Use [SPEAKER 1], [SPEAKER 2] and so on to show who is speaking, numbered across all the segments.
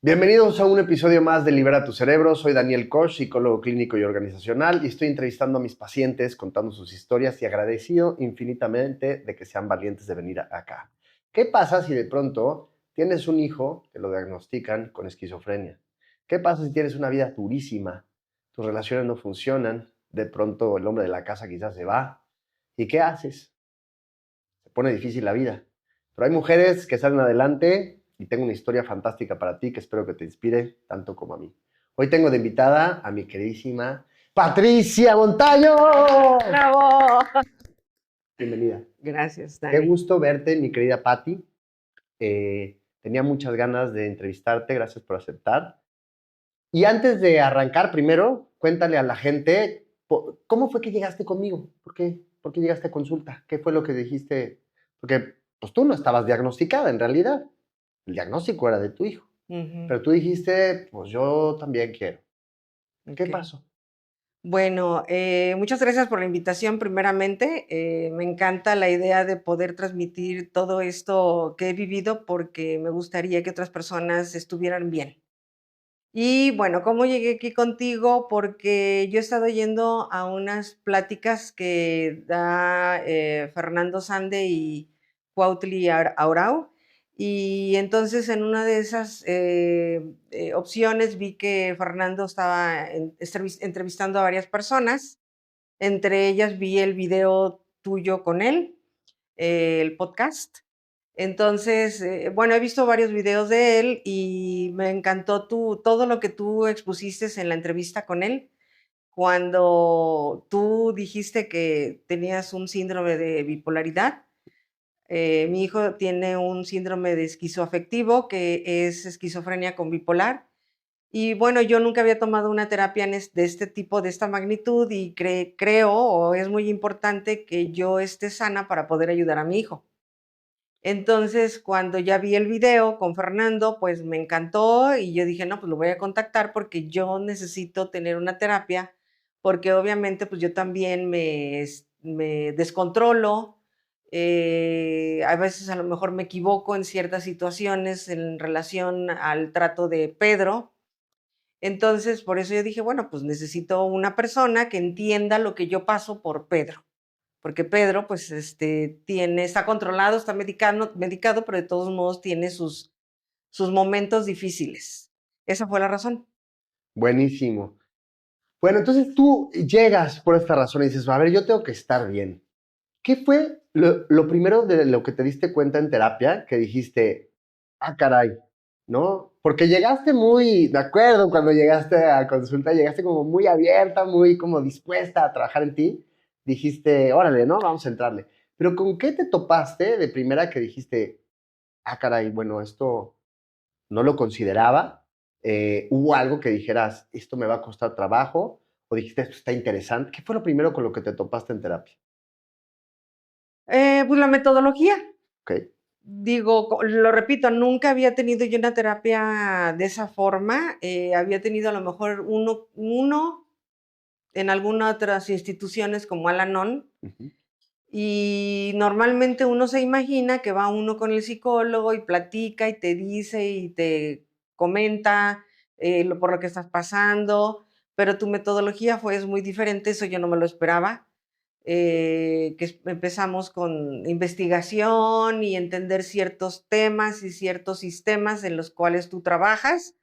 [SPEAKER 1] Bienvenidos a un episodio más de Libera tu Cerebro. Soy Daniel Koch, psicólogo clínico y organizacional, y estoy entrevistando a mis pacientes, contando sus historias y agradecido infinitamente de que sean valientes de venir acá. ¿Qué pasa si de pronto tienes un hijo que lo diagnostican con esquizofrenia? ¿Qué pasa si tienes una vida durísima? Tus relaciones no funcionan, de pronto el hombre de la casa quizás se va. ¿Y qué haces? Se pone difícil la vida. Pero hay mujeres que salen adelante y tengo una historia fantástica para ti que espero que te inspire tanto como a mí. Hoy tengo de invitada a mi queridísima Patricia Montaño.
[SPEAKER 2] ¡Bravo!
[SPEAKER 1] Bienvenida.
[SPEAKER 2] Gracias,
[SPEAKER 1] Qué
[SPEAKER 2] Dani.
[SPEAKER 1] gusto verte, mi querida Patti. Tenía muchas ganas de entrevistarte, gracias por aceptar. Y antes de arrancar, primero, cuéntale a la gente, ¿cómo fue que llegaste conmigo? ¿Por qué llegaste a consulta? ¿Qué fue lo que dijiste? Porque pues tú no estabas diagnosticada en realidad. El diagnóstico era de tu hijo. Pero tú dijiste, pues yo también quiero. ¿Qué
[SPEAKER 2] Ok.
[SPEAKER 1] pasó?
[SPEAKER 2] Bueno, muchas gracias por la invitación, primeramente. Me encanta la idea de poder transmitir todo esto que he vivido porque me gustaría que otras personas estuvieran bien. Y bueno, ¿cómo llegué aquí contigo? Porque yo he estado yendo a unas pláticas que da Fernando Sande y Cuautli Aurao. Y entonces en una de esas opciones vi que Fernando estaba entrevistando a varias personas. Entre ellas vi el video tuyo con él, el podcast. Entonces, bueno, he visto varios videos de él y me encantó todo lo que tú expusiste en la entrevista con él, cuando tú dijiste que tenías un síndrome de bipolaridad. Mi hijo tiene un síndrome de esquizoafectivo, que es esquizofrenia con bipolar. Y bueno, yo nunca había tomado una terapia de este tipo, de esta magnitud, y creo, o es muy importante que yo esté sana para poder ayudar a mi hijo. Entonces, cuando ya vi el video con Fernando, pues me encantó y yo dije, no, pues lo voy a contactar porque yo necesito tener una terapia, porque obviamente pues yo también me descontrolo, a veces a lo mejor me equivoco en ciertas situaciones en relación al trato de Pedro. Entonces, por eso yo dije, bueno, pues necesito una persona que entienda lo que yo paso por Pedro, porque Pedro, pues, está controlado, está medicado, pero de todos modos tiene sus momentos difíciles. Esa fue la razón.
[SPEAKER 1] Buenísimo. Bueno, entonces tú llegas por esta razón y dices, a ver, yo tengo que estar bien. ¿Qué fue lo primero de lo que te diste cuenta en terapia que dijiste, ah, caray, ¿no? Porque llegaste muy, de acuerdo, cuando llegaste a consulta, llegaste como muy abierta, muy como dispuesta a trabajar en ti. Dijiste, órale, ¿no? Vamos a entrarle. Pero ¿con qué te topaste de primera que dijiste, ah, caray, bueno, esto no lo consideraba? ¿Hubo algo que dijeras, esto me va a costar trabajo? ¿O dijiste, esto está interesante? ¿Qué fue lo primero con lo que te topaste en terapia?
[SPEAKER 2] Pues la metodología,
[SPEAKER 1] ¿Ok?
[SPEAKER 2] digo, lo repito, nunca había tenido yo una terapia de esa forma. Había tenido a lo mejor uno en algunas otras instituciones como Al-Anon.
[SPEAKER 1] Ujú.
[SPEAKER 2] Y normalmente uno se imagina que va uno con el psicólogo y platica y te dice y te comenta por lo que estás pasando, pero tu metodología es muy diferente, eso yo no me lo esperaba. Empezamos con investigación y entender ciertos temas y ciertos sistemas en los cuales tú trabajas.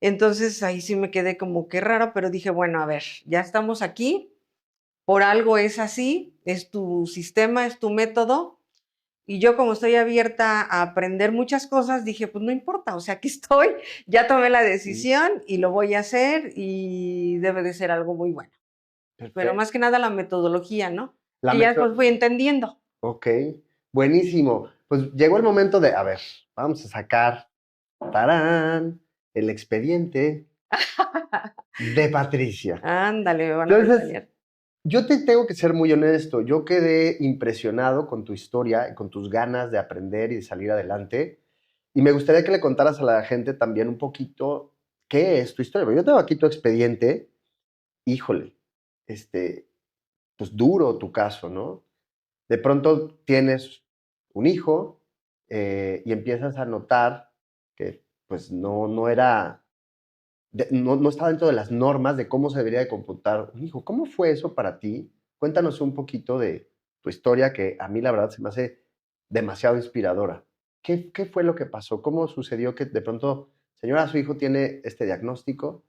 [SPEAKER 2] Entonces ahí sí me quedé como que raro, pero dije, bueno, a ver, ya estamos aquí, por algo es así, es tu sistema, es tu método. Y yo como estoy abierta a aprender muchas cosas, dije, pues no importa, o sea, aquí estoy, ya tomé la
[SPEAKER 1] Sí,
[SPEAKER 2] decisión y lo voy a hacer y debe de ser algo muy bueno. Pero
[SPEAKER 1] perfecto.
[SPEAKER 2] más que nada la metodología, ¿no?
[SPEAKER 1] La
[SPEAKER 2] Y ya
[SPEAKER 1] metro...
[SPEAKER 2] después fui entendiendo.
[SPEAKER 1] Ok, buenísimo. Pues llegó el momento de, a ver, vamos a sacar, tarán, el expediente de Patricia.
[SPEAKER 2] Ándale, me van a
[SPEAKER 1] Entonces,
[SPEAKER 2] regañar.
[SPEAKER 1] yo te tengo que ser muy honesto. Yo quedé impresionado con tu historia y con tus ganas de aprender y de salir adelante. Y me gustaría que le contaras a la gente también un poquito qué es tu historia. Porque yo tengo aquí tu expediente. Híjole, este, pues duro tu caso, ¿no? De pronto tienes un hijo y empiezas a notar que pues no era, no estaba dentro de las normas de cómo se debería de comportar un hijo. ¿Cómo fue eso para ti? Cuéntanos un poquito de tu historia, que a mí la verdad se me hace demasiado inspiradora. ¿Qué fue lo que pasó? ¿Cómo sucedió que de pronto, señora, su hijo tiene este diagnóstico?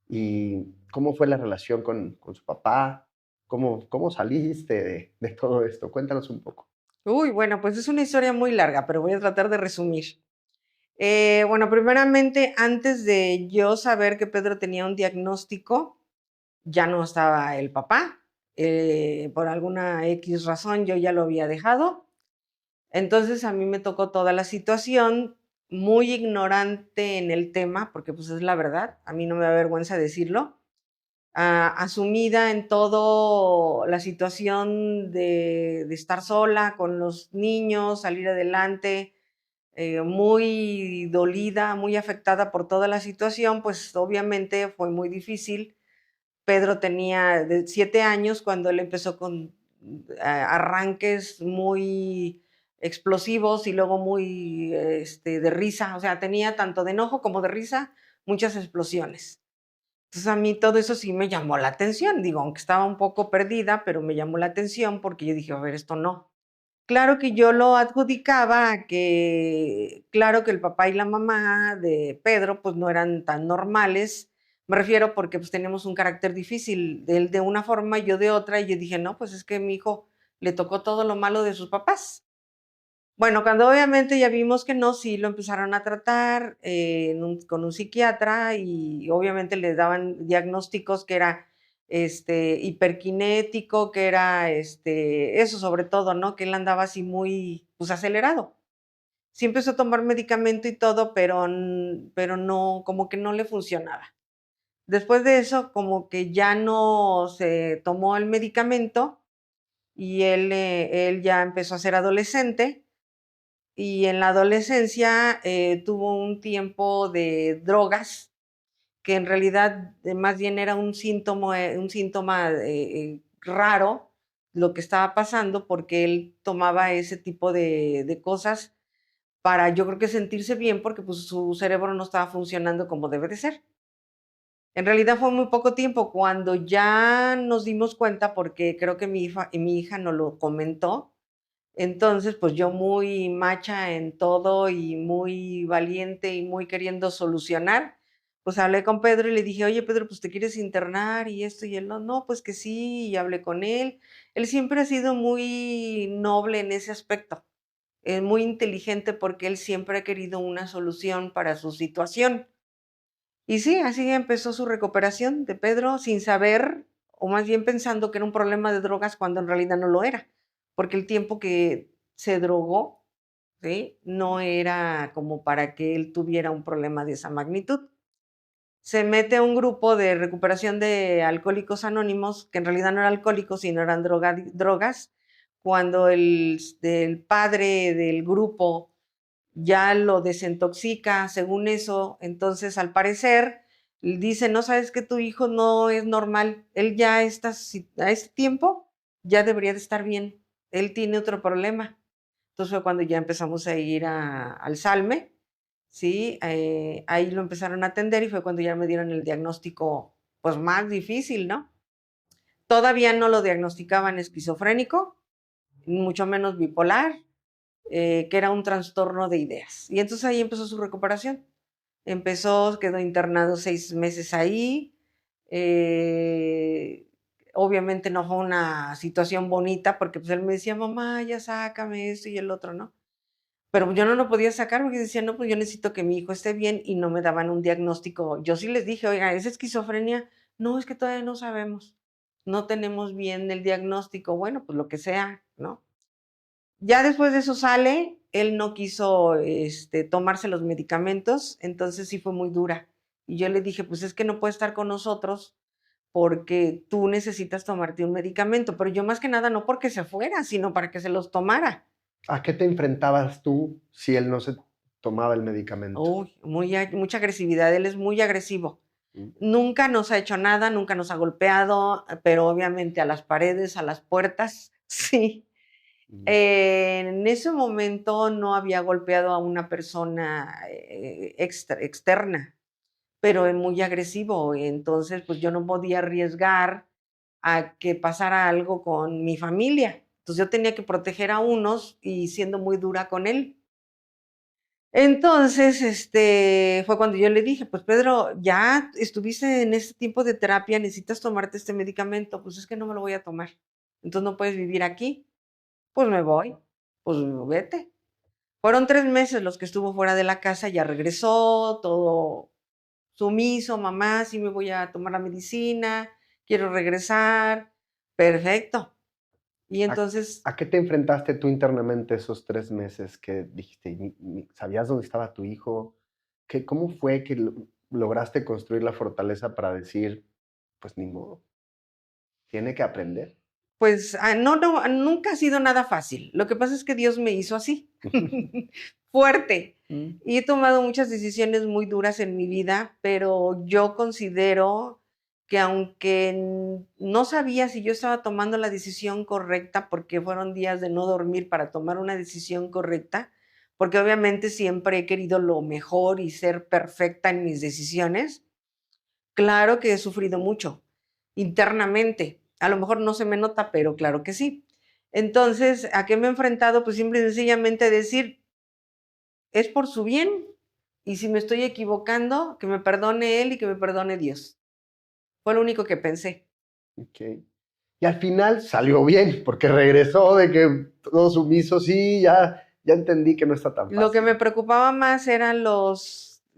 [SPEAKER 1] ¿Y cómo fue la relación con su papá? ¿Cómo saliste de todo esto? Cuéntanos un poco.
[SPEAKER 2] Uy, bueno, pues es una historia muy larga, pero voy a tratar de resumir. Bueno, primeramente, antes de yo saber que Pedro tenía un diagnóstico, ya no estaba el papá. Por alguna X razón yo ya lo había dejado. Entonces a mí me tocó toda la situación, muy ignorante en el tema, porque pues es la verdad, a mí no me da vergüenza decirlo, asumida en todo la situación de estar sola con los niños, salir adelante, muy dolida, muy afectada por toda la situación, pues obviamente fue muy difícil. Pedro tenía 7 años cuando él empezó con arranques muy explosivos y luego muy de risa, o sea, tenía tanto de enojo como de risa, muchas explosiones. Entonces a mí todo eso sí me llamó la atención, digo, aunque estaba un poco perdida, pero me llamó la atención porque yo dije, a ver, esto no. Claro que yo lo adjudicaba a que, claro que el papá y la mamá de Pedro pues no eran tan normales, me refiero porque pues teníamos un carácter difícil, él de una forma y yo de otra, y yo dije, no, pues es que mi hijo le tocó todo lo malo de sus papás. Bueno, cuando obviamente ya vimos que no, sí lo empezaron a tratar con un psiquiatra y obviamente le daban diagnósticos que era hiperkinético, que era eso sobre todo, ¿no? Que él andaba así muy, pues acelerado. Sí empezó a tomar medicamento y todo, pero no, como que no le funcionaba. Después de eso, como que ya no se tomó el medicamento y él ya empezó a ser adolescente y en la adolescencia tuvo un tiempo de drogas que en realidad más bien era un síntoma raro lo que estaba pasando porque él tomaba ese tipo de cosas para yo creo que sentirse bien porque pues su cerebro no estaba funcionando como debe de ser. En realidad fue muy poco tiempo cuando ya nos dimos cuenta porque creo que mi hija nos lo comentó. Entonces, pues yo muy macha en todo y muy valiente y muy queriendo solucionar, pues hablé con Pedro y le dije, oye Pedro, pues te quieres internar y esto y él no, no, pues que sí, y hablé con él. Él siempre ha sido muy noble en ese aspecto, muy inteligente porque él siempre ha querido una solución para su situación. Y sí, así empezó su recuperación de Pedro sin saber, o más bien pensando que era un problema de drogas cuando en realidad no lo era, porque el tiempo que se drogó, ¿sí? No era como para que él tuviera un problema de esa magnitud. Se mete a un grupo de recuperación de alcohólicos anónimos, que en realidad no eran alcohólicos, sino eran drogas, cuando el padre del grupo ya lo desintoxica, según eso, entonces al parecer dice, no sabes que tu hijo no es normal, él ya está, a este tiempo ya debería de estar bien, él tiene otro problema. Entonces fue cuando ya empezamos a ir al Salme, ¿sí? Ahí lo empezaron a atender y fue cuando ya me dieron el diagnóstico, pues más difícil, ¿no? Todavía no lo diagnosticaban esquizofrénico, mucho menos bipolar, que era un trastorno de ideas. Y entonces ahí empezó su recuperación. Empezó, quedó internado 6 meses ahí. Eh, Obviamente no fue una situación bonita porque pues él me decía, mamá, ya sácame esto y el otro, ¿no? Pero yo no lo podía sacar porque decía, no, pues yo necesito que mi hijo esté bien y no me daban un diagnóstico. Yo sí les dije, oiga, ¿es esquizofrenia? No, es que todavía no sabemos. No tenemos bien el diagnóstico. Bueno, pues lo que sea, ¿no? Ya después de eso sale, él no quiso tomarse los medicamentos, entonces sí fue muy dura. Y yo le dije, pues es que no puede estar con nosotros porque tú necesitas tomarte un medicamento, pero yo más que nada no porque se fuera, sino para que se los tomara.
[SPEAKER 1] ¿A qué te enfrentabas tú si él no se tomaba el medicamento?
[SPEAKER 2] Uy, mucha agresividad, él es muy agresivo.
[SPEAKER 1] Mm.
[SPEAKER 2] Nunca nos ha hecho nada, nunca nos ha golpeado, pero obviamente a las paredes, a las puertas, sí. En ese momento no había golpeado a una persona externa, pero muy agresivo. Entonces, pues yo no podía arriesgar a que pasara algo con mi familia. Entonces yo tenía que proteger a unos y siendo muy dura con él. Entonces, fue cuando yo le dije, pues Pedro, ya estuviste en este tiempo de terapia, necesitas tomarte este medicamento. Pues es que no me lo voy a tomar. Entonces no puedes vivir aquí. Pues me voy. Pues vete. Fueron 3 meses los que estuvo fuera de la casa, ya regresó, todo sumiso, mamá, sí me voy a tomar la medicina, quiero regresar. Perfecto. Y
[SPEAKER 1] ¿A,
[SPEAKER 2] entonces,
[SPEAKER 1] a qué te enfrentaste tú internamente esos 3 meses que dijiste, sabías dónde estaba tu hijo? ¿Cómo fue que lograste construir la fortaleza para decir, pues ni modo, tiene que aprender?
[SPEAKER 2] pues no, nunca ha sido nada fácil. Lo que pasa es que Dios me hizo así, fuerte.
[SPEAKER 1] Mm.
[SPEAKER 2] Y he tomado muchas decisiones muy duras en mi vida, pero yo considero que aunque no sabía si yo estaba tomando la decisión correcta, porque fueron días de no dormir para tomar una decisión correcta, porque obviamente siempre he querido lo mejor y ser perfecta en mis decisiones, claro que he sufrido mucho internamente. A lo mejor no se me nota, pero claro que sí. Entonces, ¿a qué me he enfrentado? Pues simple y sencillamente decir, es por su bien. Y si me estoy equivocando, que me perdone él y que me perdone Dios. Fue lo único que pensé.
[SPEAKER 1] Ok. Y al final salió bien, porque regresó de que todo sumiso, sí, ya entendí que no está tan
[SPEAKER 2] Lo que
[SPEAKER 1] fácil.
[SPEAKER 2] me preocupaba más eran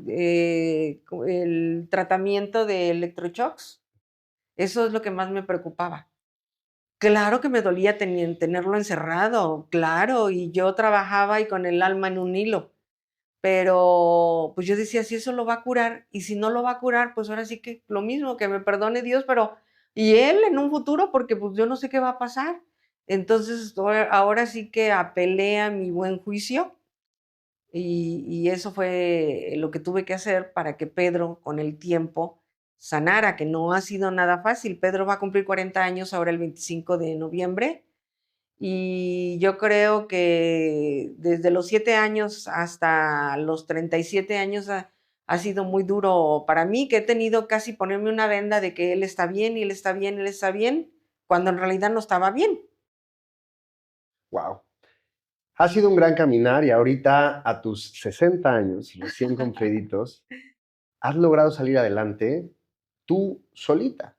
[SPEAKER 2] el tratamiento de electroshocks. Eso es lo que más me preocupaba. Claro que me dolía tenerlo encerrado, claro, y yo trabajaba y con el alma en un hilo, pero pues yo decía, si eso lo va a curar, y si no lo va a curar, pues ahora sí que lo mismo, que me perdone Dios, pero y él en un futuro, porque pues yo no sé qué va a pasar. Entonces ahora sí que apelé a mi buen juicio y eso fue lo que tuve que hacer para que Pedro con el tiempo sanara, que no ha sido nada fácil. Pedro va a cumplir 40 años ahora el 25 de noviembre y yo creo que desde los 7 años hasta los 37 años ha sido muy duro para mí, que he tenido casi ponerme una venda de que él está bien y él está bien, él está bien, cuando en realidad no estaba bien.
[SPEAKER 1] Wow. Ha sido un gran caminar y ahorita a tus 60 años, recién cumpliditos, has logrado salir adelante tú solita,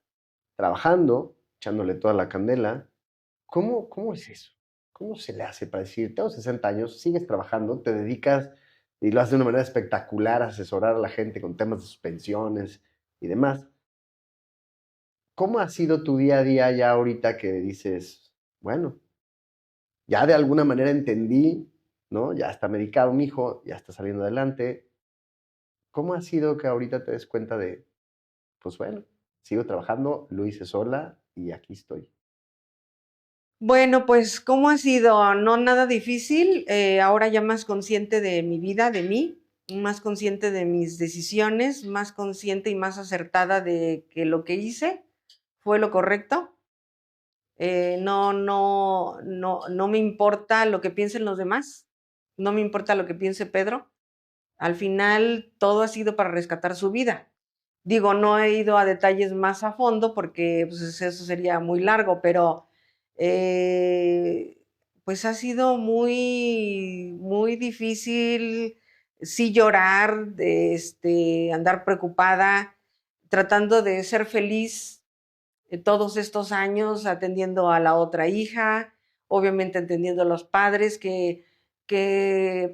[SPEAKER 1] trabajando, echándole toda la candela. ¿Cómo es eso? ¿Cómo se le hace para decir, tengo 60 años, sigues trabajando, te dedicas y lo haces de una manera espectacular a asesorar a la gente con temas de sus pensiones y demás? ¿Cómo ha sido tu día a día ya ahorita que dices, bueno, ya de alguna manera entendí, ¿no? Ya está medicado mi hijo, ya está saliendo adelante. ¿Cómo ha sido que ahorita te des cuenta de, pues bueno, sigo trabajando, lo hice sola y aquí estoy?
[SPEAKER 2] Bueno, pues, ¿cómo ha sido? No nada difícil, ahora ya más consciente de mi vida, de mí, más consciente de mis decisiones, más consciente y más acertada de que lo que hice fue lo correcto. No me importa lo que piensen los demás, no me importa lo que piense Pedro. Al final, todo ha sido para rescatar su vida. Digo, no he ido a detalles más a fondo porque pues, eso sería muy largo, pero eh, pues ha sido muy, muy difícil, sí llorar, andar preocupada, tratando de ser feliz todos estos años, atendiendo a la otra hija, obviamente atendiendo a los padres, que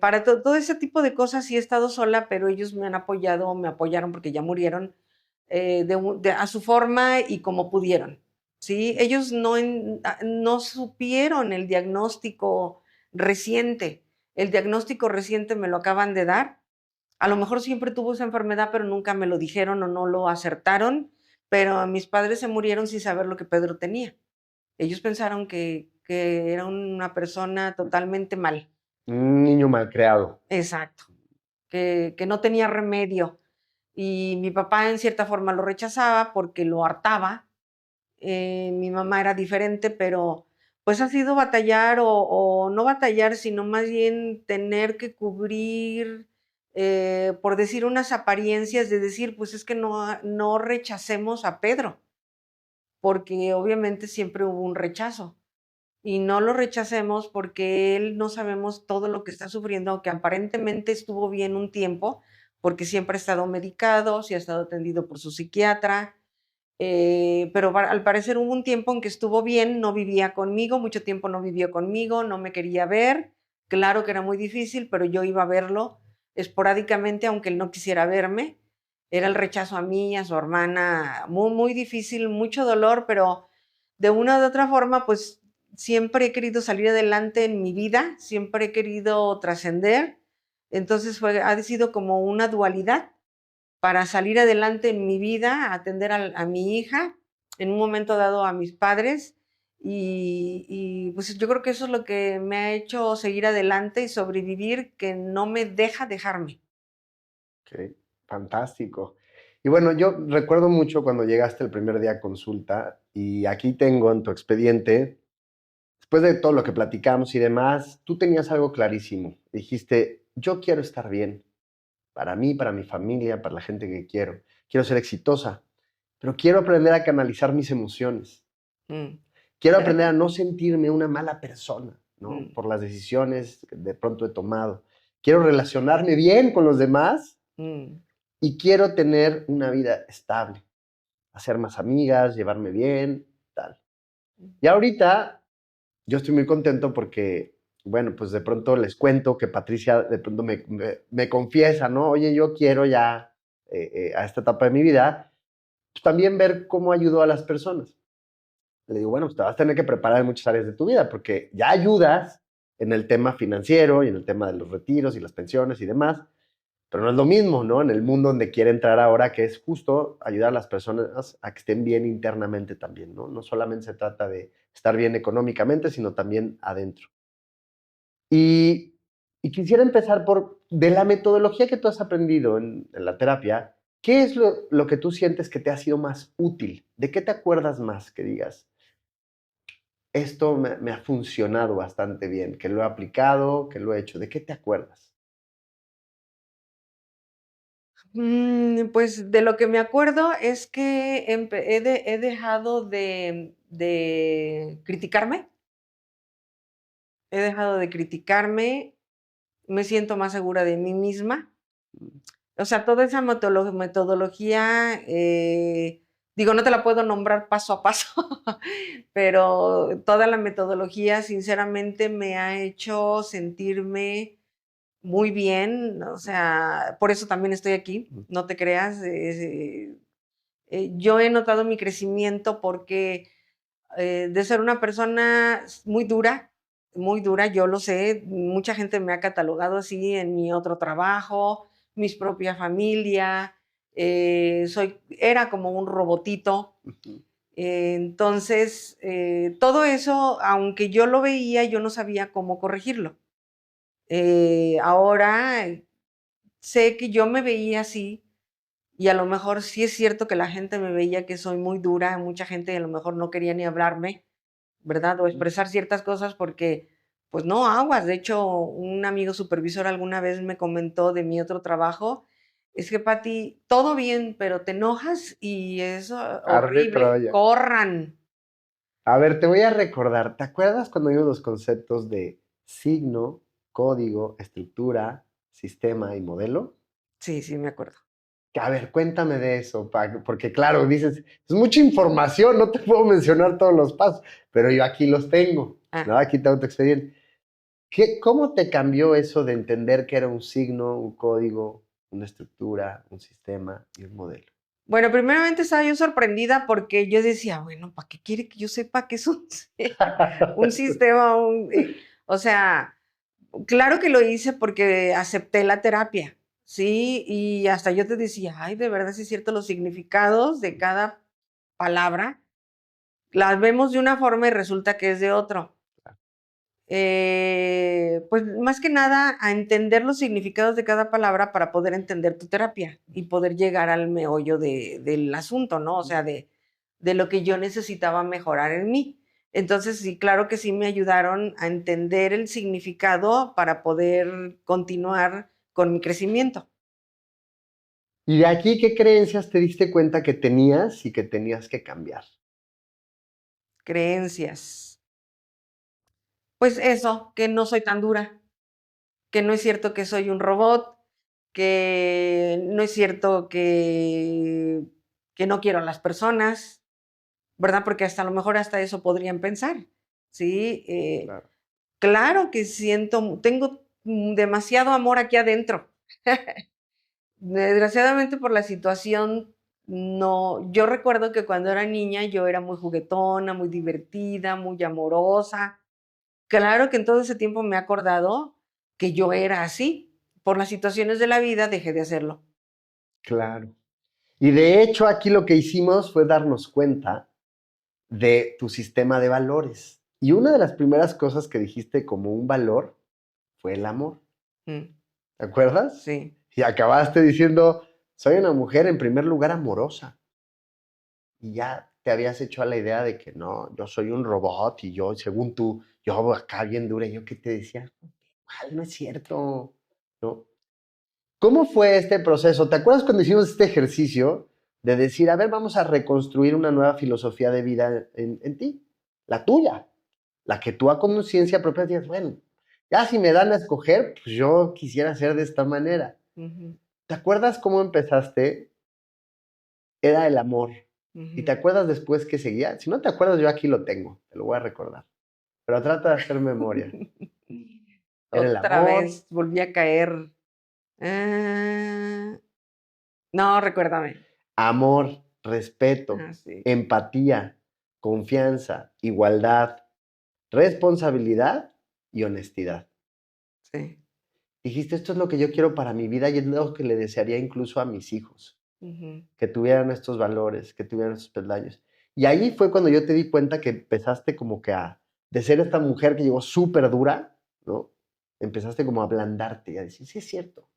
[SPEAKER 2] para todo ese tipo de cosas sí he estado sola, pero ellos me han apoyado, me apoyaron porque ya murieron a su forma y como pudieron. ¿Sí? Ellos no supieron el diagnóstico reciente. El diagnóstico reciente me lo acaban de dar. A lo mejor siempre tuvo esa enfermedad, pero nunca me lo dijeron o no lo acertaron. Pero mis padres se murieron sin saber lo que Pedro tenía. Ellos pensaron que era una persona totalmente mal.
[SPEAKER 1] Un niño mal creado.
[SPEAKER 2] Exacto. Que no tenía remedio. Y mi papá en cierta forma lo rechazaba porque lo hartaba. Mi mamá era diferente, pero pues ha sido batallar o no batallar, sino más bien tener que cubrir, por decir unas apariencias de decir, pues es que no rechacemos a Pedro, porque obviamente siempre hubo un rechazo. Y no lo rechacemos porque él no sabemos todo lo que está sufriendo, aunque aparentemente estuvo bien un tiempo, porque siempre ha estado medicado, sí ha estado atendido por su psiquiatra, pero al parecer hubo un tiempo en que estuvo bien, no vivía conmigo, mucho tiempo no vivió conmigo, no me quería ver, claro que era muy difícil, pero yo iba a verlo esporádicamente, aunque él no quisiera verme, era el rechazo a mí, a su hermana, muy, muy difícil, mucho dolor, pero de una u otra forma, pues siempre he querido salir adelante en mi vida, siempre he querido trascender, entonces ha sido como una dualidad para salir adelante en mi vida, atender a mi hija, en un momento dado a mis padres, pues yo creo que eso es lo que me ha hecho seguir adelante y sobrevivir, que no me deja dejarme.
[SPEAKER 1] Ok, fantástico. Y bueno, yo recuerdo mucho cuando llegaste el primer día a consulta y aquí tengo en tu expediente, después de todo lo que platicamos y demás, tú tenías algo clarísimo. Dijiste, yo quiero estar bien, para mí, para mi familia, para la gente que quiero. Quiero ser exitosa, pero quiero aprender a canalizar mis emociones.
[SPEAKER 2] Mm.
[SPEAKER 1] Quiero aprender a no sentirme una mala persona, ¿no?
[SPEAKER 2] Mm.
[SPEAKER 1] Por las decisiones que de pronto he tomado. Quiero relacionarme bien con los demás
[SPEAKER 2] Mm.
[SPEAKER 1] y quiero tener una vida estable, hacer más amigas, llevarme bien, tal. Y ahorita yo estoy muy contento porque, bueno, pues de pronto les cuento que Patricia de pronto me confiesa, ¿no? Oye, yo quiero ya a esta etapa de mi vida, pues también ver cómo ayudo a las personas. Le digo, bueno, pues te vas a tener que preparar en muchas áreas de tu vida porque ya ayudas en el tema financiero y en el tema de los retiros y las pensiones y demás, pero no es lo mismo, ¿no? En el mundo donde quiere entrar ahora, que es justo ayudar a las personas a que estén bien internamente también, ¿no? No solamente se trata de estar bien económicamente, sino también adentro. Y, y quisiera empezar por, de la metodología que tú has aprendido en la terapia, ¿qué es lo que tú sientes que te ha sido más útil? ¿De qué te acuerdas más que digas? Esto me ha funcionado bastante bien, que lo he aplicado, que lo he hecho. ¿De qué te acuerdas?
[SPEAKER 2] Pues de lo que me acuerdo es que he dejado de criticarme, he dejado de criticarme, me siento más segura de mí misma. O sea, toda esa metodología, digo, no te la puedo nombrar paso a paso, pero toda la metodología sinceramente me ha hecho sentirme muy bien, o sea, por eso también estoy aquí, no te creas. Yo he notado mi crecimiento porque de ser una persona muy dura, yo lo sé, mucha gente me ha catalogado así en mi otro trabajo, mi propia familia, era como un robotito. Entonces, todo eso, aunque yo lo veía, yo no sabía cómo corregirlo. Ahora sé que yo me veía así y a lo mejor sí es cierto que la gente me veía que soy muy dura, mucha gente a lo mejor no quería ni hablarme, ¿verdad? O expresar ciertas cosas porque, pues no, aguas. De hecho, un amigo supervisor alguna vez me comentó de mi otro trabajo, es que Pati, todo bien, pero te enojas y es
[SPEAKER 1] Arde
[SPEAKER 2] horrible,
[SPEAKER 1] Troya.
[SPEAKER 2] corran.
[SPEAKER 1] A ver, te voy a recordar. ¿Te acuerdas cuando vimos los conceptos de signo, código, estructura, sistema y modelo?
[SPEAKER 2] Sí, sí, me acuerdo.
[SPEAKER 1] A ver, cuéntame de eso, porque claro, dices, es mucha información, no te puedo mencionar todos los pasos, pero yo aquí los tengo,
[SPEAKER 2] Ah.
[SPEAKER 1] ¿no? Aquí tengo tu expediente. ¿Cómo te cambió eso de entender que era un signo, un código, una estructura, un sistema y un modelo?
[SPEAKER 2] Bueno, primeramente estaba yo sorprendida porque yo decía, bueno, ¿para qué quiere que yo sepa qué es un sistema? O sea, claro que lo hice porque acepté la terapia, ¿sí? Y hasta yo te decía, ay, de verdad sí es cierto, los significados de cada palabra las vemos de una forma y resulta que es de otro. Pues más que nada a entender los significados de cada palabra para poder entender tu terapia y poder llegar al meollo del asunto, ¿no? O sea, de lo que yo necesitaba mejorar en mí. Entonces, sí, claro que sí me ayudaron a entender el significado para poder continuar con mi crecimiento.
[SPEAKER 1] Y de aquí, ¿qué creencias te diste cuenta que tenías y que tenías que cambiar?
[SPEAKER 2] Creencias. Pues eso, que no soy tan dura, que no es cierto que soy un robot, que no es cierto que no quiero a las personas, ¿verdad? Porque hasta a lo mejor hasta eso podrían pensar, ¿sí?
[SPEAKER 1] Claro.
[SPEAKER 2] Claro que siento, tengo demasiado amor aquí adentro. Desgraciadamente por la situación, no, yo recuerdo que cuando era niña yo era muy juguetona, muy divertida, muy amorosa. Claro que en todo ese tiempo me he acordado que yo era así. Por las situaciones de la vida dejé de hacerlo.
[SPEAKER 1] Claro. Y de hecho, aquí lo que hicimos fue darnos cuenta de tu sistema de valores. Y una de las primeras cosas que dijiste como un valor fue el amor.
[SPEAKER 2] Mm,
[SPEAKER 1] ¿Te acuerdas?
[SPEAKER 2] sí.
[SPEAKER 1] Y acabaste diciendo, soy una mujer en primer lugar amorosa. Y ya te habías hecho a la idea de que no, yo soy un robot y yo, según tú, yo acá bien dura. Y yo qué te decía, no es cierto. ¿No? ¿Cómo fue este proceso? ¿Te acuerdas cuando hicimos este ejercicio de decir, a ver, vamos a reconstruir una nueva filosofía de vida en ti? La tuya, la que tú a conciencia propia dices, bueno, ya si me dan a escoger, pues yo quisiera ser de esta manera.
[SPEAKER 2] Ujú,
[SPEAKER 1] ¿Te acuerdas cómo empezaste? Era el amor. ¿Y te
[SPEAKER 2] ujú.
[SPEAKER 1] acuerdas después que seguía? Si no te acuerdas, yo aquí lo tengo, te lo voy a recordar. Pero trata de hacer memoria. Era el
[SPEAKER 2] Otra
[SPEAKER 1] amor,
[SPEAKER 2] vez volví a caer. Ah, no, recuérdame.
[SPEAKER 1] amor, respeto,
[SPEAKER 2] Ah, sí,
[SPEAKER 1] empatía, confianza, igualdad, responsabilidad y honestidad.
[SPEAKER 2] sí.
[SPEAKER 1] Dijiste, esto es lo que yo quiero para mi vida y es lo que le desearía incluso a mis hijos,
[SPEAKER 2] Ujú,
[SPEAKER 1] que tuvieran estos valores, que tuvieran estos peldaños. Y ahí fue cuando yo te di cuenta que empezaste como que de ser esta mujer que llegó súper dura, ¿no? Empezaste como a ablandarte y a decir, sí es cierto,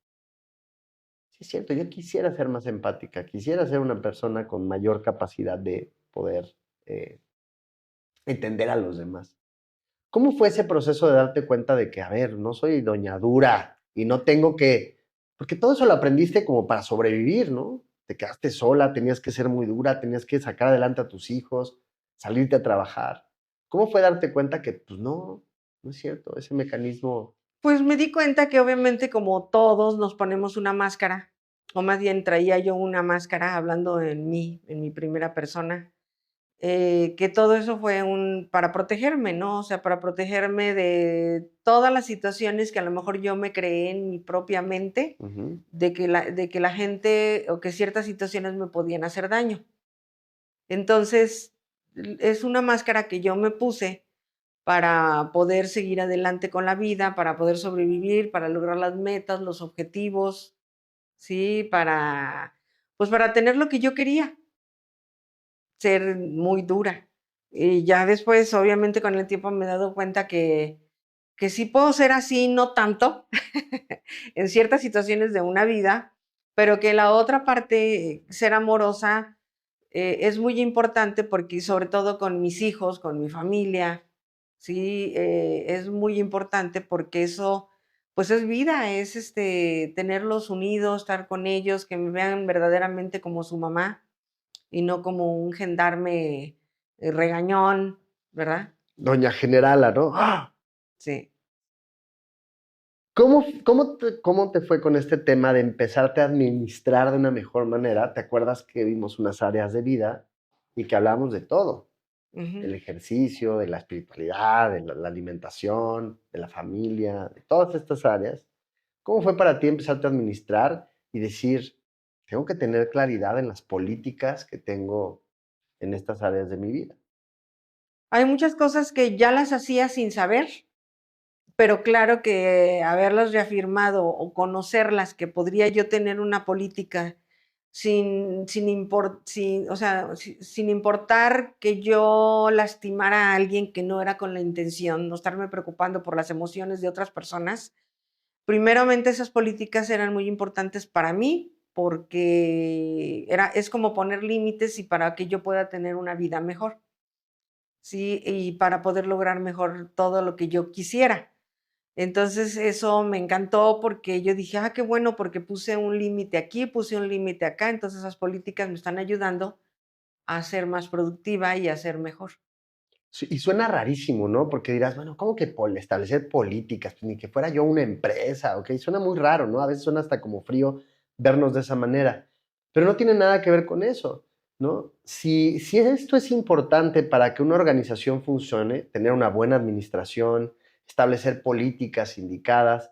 [SPEAKER 1] yo quisiera ser más empática, quisiera ser una persona con mayor capacidad de poder eh, entender a los demás. ¿Cómo fue ese proceso de darte cuenta de que, a ver, no soy doña dura y no tengo que, porque todo eso lo aprendiste como para sobrevivir, ¿no? Te quedaste sola, tenías que ser muy dura, tenías que sacar adelante a tus hijos, salirte a trabajar. ¿Cómo fue darte cuenta que, pues no, no es cierto, ese mecanismo?
[SPEAKER 2] Pues me di cuenta que obviamente como todos nos ponemos una máscara, o más bien traía yo una máscara hablando en mi primera persona, que todo eso fue para protegerme, ¿no? O sea, para protegerme de todas las situaciones que a lo mejor yo me creé en mi propia mente,
[SPEAKER 1] Ujú.
[SPEAKER 2] de que la gente o que ciertas situaciones me podían hacer daño. Entonces, es una máscara que yo me puse para poder seguir adelante con la vida, para poder sobrevivir, para lograr las metas, los objetivos, ¿sí? Pues para tener lo que yo quería, ser muy dura. Y ya después, obviamente, con el tiempo me he dado cuenta que sí puedo ser así, no tanto, en ciertas situaciones de una vida, pero que la otra parte, ser amorosa, es muy importante porque sobre todo con mis hijos, con mi familia, sí, es muy importante porque eso, pues es vida, es tenerlos unidos, estar con ellos, que me vean verdaderamente como su mamá y no como un gendarme regañón, ¿verdad?
[SPEAKER 1] Doña Generala, ¿no? ¡Ah!
[SPEAKER 2] Sí.
[SPEAKER 1] ¿Cómo te fue con este tema de empezarte a administrar de una mejor manera? ¿Te acuerdas que vimos unas áreas de vida y que hablamos de todo?
[SPEAKER 2] Ujú.
[SPEAKER 1] Del ejercicio, de la espiritualidad, de la alimentación, de la familia, de todas estas áreas. ¿Cómo fue para ti empezarte a administrar y decir, tengo que tener claridad en las políticas que tengo en estas áreas de mi vida?
[SPEAKER 2] Hay muchas cosas que ya las hacía sin saber, pero claro que haberlas reafirmado o conocerlas, que podría yo tener una política o sea, sin importar que yo lastimara a alguien que no era con la intención, no estarme preocupando por las emociones de otras personas. Primeramente, esas políticas eran muy importantes para mí porque es como poner límites y para que yo pueda tener una vida mejor. ¿sí? Y para poder lograr mejor todo lo que yo quisiera. Entonces, eso me encantó porque yo dije: "Ah, qué bueno, porque puse un límite aquí, puse un límite acá". Entonces, esas políticas me están ayudando a ser más productiva y a ser mejor.
[SPEAKER 1] Sí, y suena rarísimo, ¿no? Porque dirás, bueno, ¿cómo que establecer políticas? Pues ni que fuera yo una empresa, ¿ok? Suena muy raro, ¿no? A veces suena hasta como frío vernos de esa manera. Pero no tiene nada que ver con eso, ¿no? Si esto es importante para que una organización funcione, tener una buena administración, establecer políticas indicadas,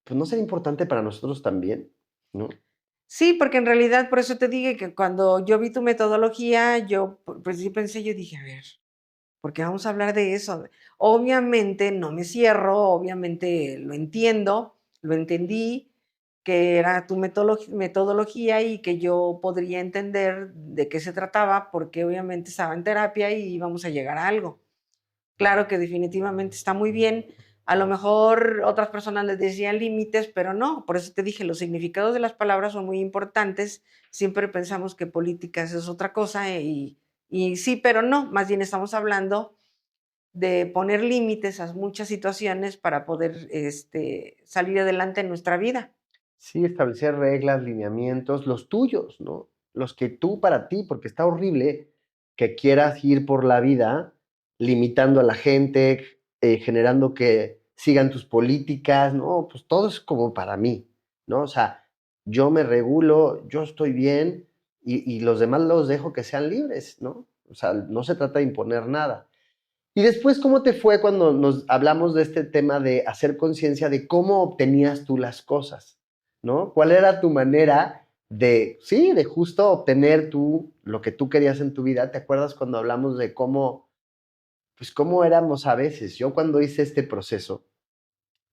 [SPEAKER 1] pues no será importante para nosotros también, ¿no?
[SPEAKER 2] Sí, porque en realidad por eso te dije que cuando yo vi tu metodología, yo, pues sí pensé, yo dije: "A ver, porque vamos a hablar de eso". Obviamente no me cierro, obviamente lo entiendo, lo entendí, que era tu metodología y que yo podría entender de qué se trataba, porque obviamente estaba en terapia y íbamos a llegar a algo. Claro que definitivamente está muy bien. A lo mejor otras personas les decían límites, pero no. Por eso te dije, los significados de las palabras son muy importantes. Siempre pensamos que políticas es otra cosa y sí, pero no. Más bien estamos hablando de poner límites a muchas situaciones para poder salir adelante en nuestra vida.
[SPEAKER 1] Sí, establecer reglas, lineamientos, los tuyos, ¿no? Los que tú para ti, porque está horrible que quieras ir por la vida limitando a la gente, generando que sigan tus políticas, ¿no? Pues todo es como para mí, ¿no? O sea, yo me regulo, yo estoy bien y los demás los dejo que sean libres, ¿no? O sea, no se trata de imponer nada. Y después, ¿cómo te fue cuando nos hablamos de este tema de hacer conciencia de cómo obtenías tú las cosas? ¿No? ¿Cuál era tu manera de, sí, de justo obtener tú lo que tú querías en tu vida? ¿Te acuerdas cuando hablamos de cómo, pues cómo éramos a veces? Yo cuando hice este proceso,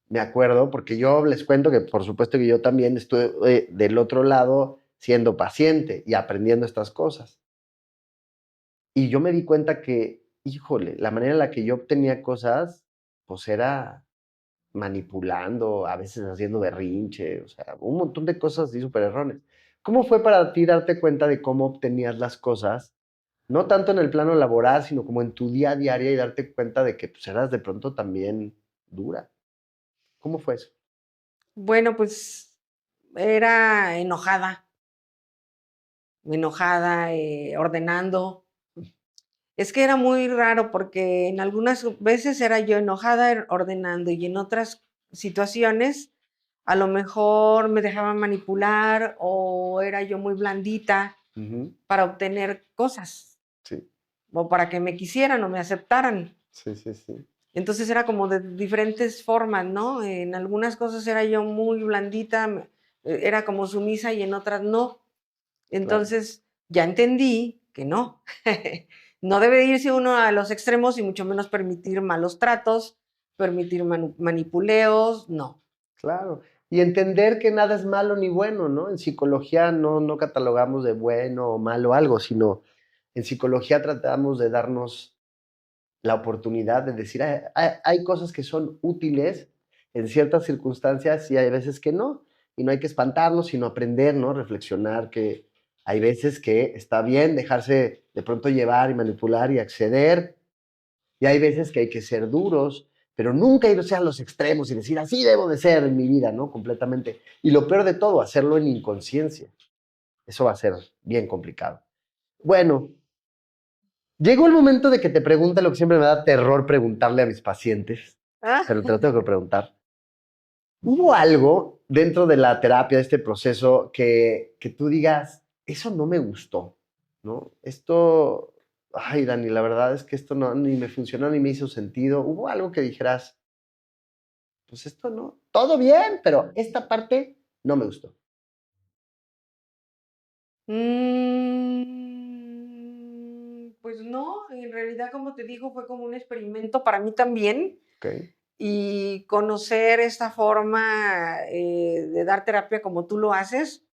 [SPEAKER 1] me acuerdo, porque yo les cuento que por supuesto que yo también estuve del otro lado siendo paciente y aprendiendo estas cosas. Y yo me di cuenta que, híjole, la manera en la que yo obtenía cosas, pues era manipulando, a veces haciendo berrinche, o sea, un montón de cosas así súper erróneas. ¿Cómo fue para ti darte cuenta de cómo obtenías las cosas? No tanto en el plano laboral, sino como en tu día a día y darte cuenta de que pues, eras de pronto también dura. ¿Cómo fue eso?
[SPEAKER 2] Bueno, pues era enojada, ordenando. Es que era muy raro porque en algunas veces era yo enojada ordenando y en otras situaciones a lo mejor me dejaban manipular o era yo muy blandita
[SPEAKER 1] Ujú.
[SPEAKER 2] para obtener cosas
[SPEAKER 1] Sí,
[SPEAKER 2] o para que me quisieran o me aceptaran.
[SPEAKER 1] sí, sí, sí.
[SPEAKER 2] Entonces era como de diferentes formas, ¿no? En algunas cosas era yo muy blandita, era como sumisa y en otras no.
[SPEAKER 1] Claro.
[SPEAKER 2] Entonces, ya entendí que no. No debe irse uno a los extremos y mucho menos permitir malos tratos, permitir manipuleos, no.
[SPEAKER 1] Claro. Y entender que nada es malo ni bueno, ¿no? En psicología no catalogamos de bueno o malo algo, sino en psicología tratamos de darnos la oportunidad de decir, hay cosas que son útiles en ciertas circunstancias y hay veces que no. Y no hay que espantarnos, sino aprender, ¿no? Reflexionar que hay veces que está bien dejarse de pronto llevar y manipular y acceder, y hay veces que hay que ser duros, pero nunca irse a los extremos y decir, así debo de ser en mi vida, ¿no? Completamente. Y lo peor de todo, hacerlo en inconsciencia. Eso va a ser bien complicado. Bueno, llegó el momento de que te pregunte lo que siempre me da terror preguntarle a mis pacientes,
[SPEAKER 2] Ah,
[SPEAKER 1] pero te lo tengo que preguntar. ¿Hubo algo dentro de la terapia, de este proceso, que tú digas, eso no me gustó, ¿no? Esto, ay, Dani, la verdad es que esto no, ni me funcionó ni me hizo sentido. ¿Hubo algo que dijeras, pues esto no, todo bien, pero esta parte no me gustó?
[SPEAKER 2] pues no, en realidad, como te digo, fue como un experimento para mí también
[SPEAKER 1] ¿Ok?
[SPEAKER 2] y conocer esta forma de dar terapia como tú lo haces.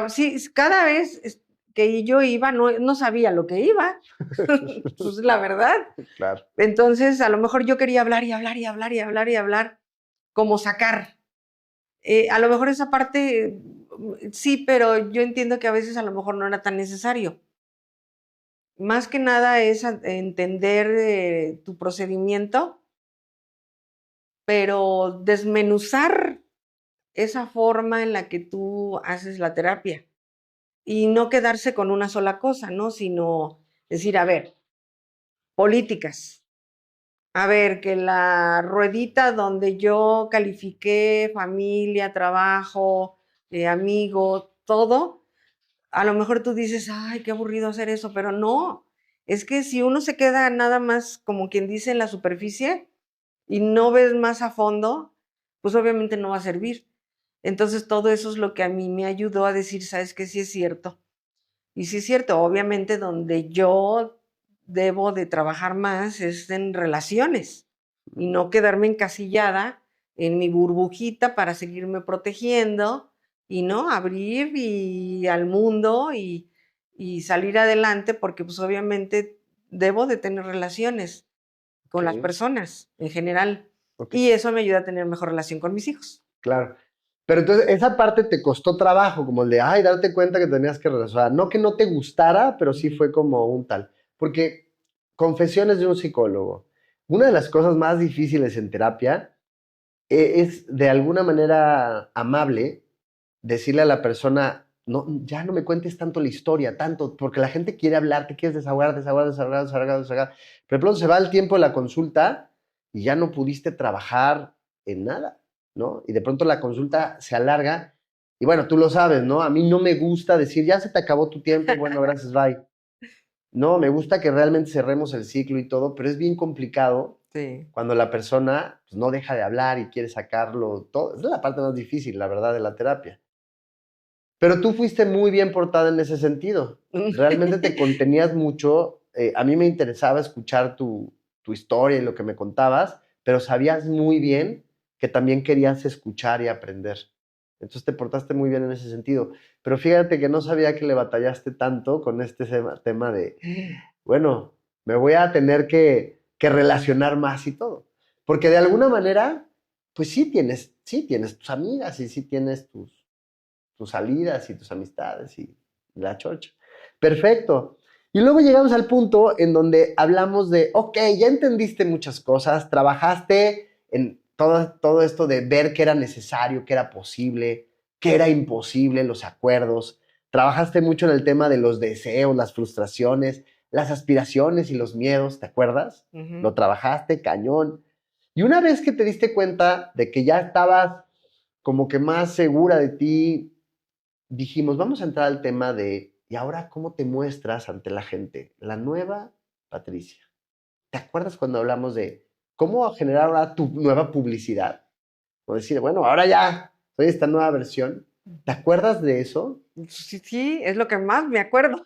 [SPEAKER 2] Sí, cada vez que yo iba, no sabía lo que iba, pues la verdad.
[SPEAKER 1] Claro,
[SPEAKER 2] Entonces, a lo mejor yo quería hablar y hablar y hablar y hablar y hablar, como sacar. A lo mejor esa parte, sí, pero yo entiendo que a veces a lo mejor no era tan necesario. más que nada es entender tu procedimiento, pero desmenuzar esa forma en la que tú haces la terapia y no quedarse con una sola cosa, ¿no? Sino decir, a ver, políticas. A ver, que la ruedita donde yo califiqué familia, trabajo, amigos, todo, a lo mejor tú dices, ay, qué aburrido hacer eso, pero no, es que si uno se queda nada más, como quien dice, en la superficie y no ves más a fondo, pues obviamente no va a servir. Entonces todo eso es lo que a mí me ayudó a decir, sabes que sí es cierto. Y sí es cierto, obviamente donde yo debo de trabajar más es en relaciones y no quedarme encasillada en mi burbujita para seguirme protegiendo y no abrir y al mundo y salir adelante porque pues obviamente debo de tener relaciones con las
[SPEAKER 1] Ok,
[SPEAKER 2] personas en general
[SPEAKER 1] ok,
[SPEAKER 2] y eso me ayuda a tener mejor relación con mis hijos.
[SPEAKER 1] claro. Pero entonces esa parte te costó trabajo, como el de, ay, darte cuenta que tenías que regresar. No que no te gustara, pero sí fue como un tal. Porque confesiones de un psicólogo. Una de las cosas más difíciles en terapia es de alguna manera amable decirle a la persona, no, ya no me cuentes tanto la historia, tanto, porque la gente quiere hablar, te quieres desahogar, desahogar, desahogar, desahogar, desahogar. Pero de pronto se va el tiempo de la consulta y ya no pudiste trabajar en nada, ¿no? Y de pronto la consulta se alarga y bueno, tú lo sabes, ¿no? A mí no me gusta decir, ya se te acabó tu tiempo, bueno, gracias, bye. No, me gusta que realmente cerremos el ciclo y todo, pero es bien complicado
[SPEAKER 2] Sí.
[SPEAKER 1] cuando la persona pues, no deja de hablar y quiere sacarlo todo. Es la parte más difícil, la verdad, de la terapia. Pero tú fuiste muy bien portada en ese sentido. Realmente te contenías mucho. A mí me interesaba escuchar tu historia y lo que me contabas, pero sabías muy bien que también querías escuchar y aprender. Entonces te portaste muy bien en ese sentido. Pero fíjate que no sabía que le batallaste tanto con este tema de, bueno, me voy a tener que relacionar más y todo. Porque de alguna manera, pues sí tienes tus amigas y sí tienes tus salidas y tus amistades y la chocha. Perfecto. Y luego llegamos al punto en donde hablamos de, ok, ya entendiste muchas cosas, trabajaste en todo esto de ver qué era necesario, qué era posible, qué era imposible, los acuerdos. Trabajaste mucho en el tema de los deseos, las frustraciones, las aspiraciones y los miedos, ¿te acuerdas?
[SPEAKER 2] Ujú.
[SPEAKER 1] Lo trabajaste cañón. Y una vez que te diste cuenta de que ya estabas como que más segura de ti, dijimos, vamos a entrar al tema de, ¿y ahora cómo te muestras ante la gente? La nueva Patricia. ¿Te acuerdas cuando hablamos de cómo generar ahora tu nueva publicidad? O decir, bueno, ahora ya soy esta nueva versión. ¿Te acuerdas de eso?
[SPEAKER 2] Sí, sí, es lo que más me acuerdo.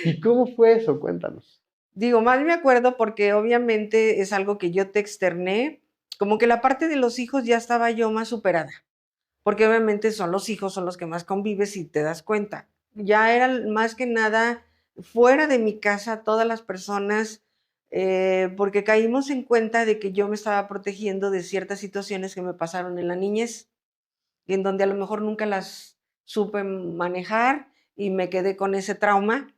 [SPEAKER 1] ¿Y cómo fue eso? Cuéntanos.
[SPEAKER 2] Digo, más me acuerdo porque obviamente es algo que yo te externé, como que la parte de los hijos ya estaba yo más superada, porque obviamente son los hijos, son los que más convives y te das cuenta. Ya era más que nada fuera de mi casa todas las personas, porque caímos en cuenta de que yo me estaba protegiendo de ciertas situaciones que me pasaron en la niñez y en donde a lo mejor nunca las supe manejar y me quedé con ese trauma.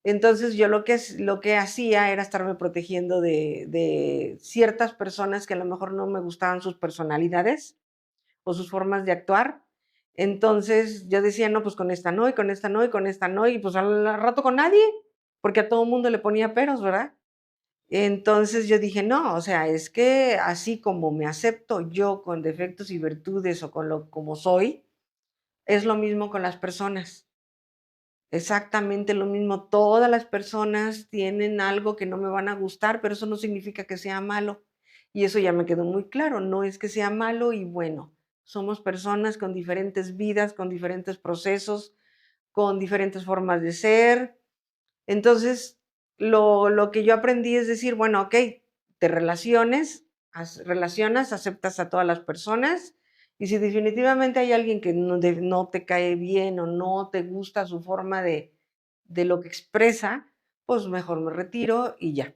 [SPEAKER 2] Entonces yo lo que hacía era estarme protegiendo de ciertas personas que a lo mejor no me gustaban sus personalidades o sus formas de actuar. Entonces yo decía, no, pues con esta no, y con esta no, y con esta no, y pues al rato con nadie, porque a todo mundo le ponía peros, ¿verdad? Entonces yo dije, no, o sea, es que así como me acepto yo con defectos y virtudes o con lo como soy, es lo mismo con las personas. Exactamente lo mismo. Todas las personas tienen algo que no me van a gustar, pero eso no significa que sea malo. Y eso ya me quedó muy claro. No es que sea malo y bueno, somos personas con diferentes vidas, con diferentes procesos, con diferentes formas de ser. Entonces, lo que yo aprendí es decir, bueno, ok, te relacionas, aceptas a todas las personas y si definitivamente hay alguien que no te cae bien o no te gusta su forma de lo que expresa, pues mejor me retiro y ya.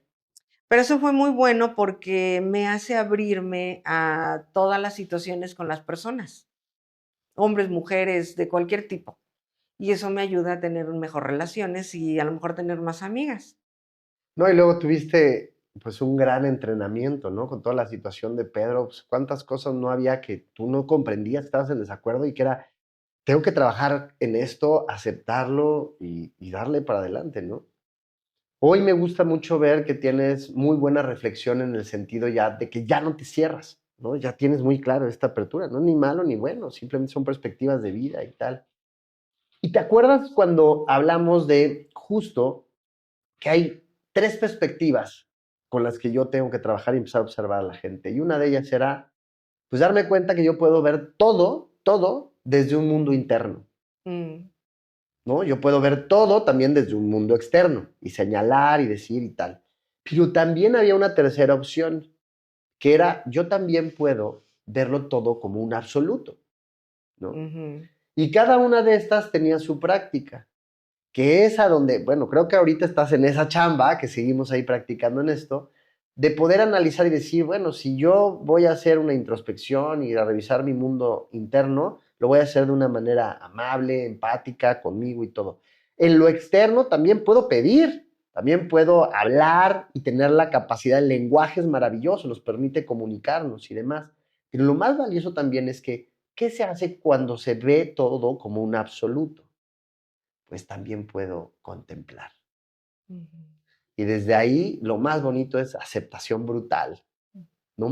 [SPEAKER 2] Pero eso fue muy bueno porque me hace abrirme a todas las situaciones con las personas, hombres, mujeres, de cualquier tipo. y eso me ayuda a tener mejor relaciones y a lo mejor tener más amigas.
[SPEAKER 1] No, y luego tuviste pues un gran entrenamiento, ¿no? Con toda la situación de Pedro, pues, cuántas cosas no había que tú no comprendías, estabas en desacuerdo y que era, tengo que trabajar en esto, aceptarlo y darle para adelante, ¿no? Hoy me gusta mucho ver que tienes muy buena reflexión en el sentido ya de que ya no te cierras, ¿no? Ya tienes muy claro esta apertura, no ni malo ni bueno, simplemente son perspectivas de vida y tal. ¿Y te acuerdas cuando hablamos de justo que hay tres perspectivas con las que yo tengo que trabajar y empezar a observar a la gente? Y una de ellas será, pues darme cuenta que yo puedo ver todo, todo desde un mundo interno,
[SPEAKER 2] Mm,
[SPEAKER 1] ¿no? Yo puedo ver todo también desde un mundo externo y señalar y decir y tal. Pero también había una tercera opción, que era yo también puedo verlo todo como un absoluto, ¿no?
[SPEAKER 2] ujú.
[SPEAKER 1] Y cada una de estas tenía su práctica, que es a donde, bueno, creo que ahorita estás en esa chamba, que seguimos ahí practicando en esto, de poder analizar y decir, bueno, si yo voy a hacer una introspección y a revisar mi mundo interno, lo voy a hacer de una manera amable, empática, conmigo y todo. En lo externo también puedo pedir, también puedo hablar y tener la capacidad, el lenguaje es maravilloso, nos permite comunicarnos y demás. Pero lo más valioso también es que, ¿qué se hace cuando se ve todo como un absoluto? Pues también puedo contemplar.
[SPEAKER 2] Ujú.
[SPEAKER 1] Y desde ahí lo más bonito es aceptación brutal. No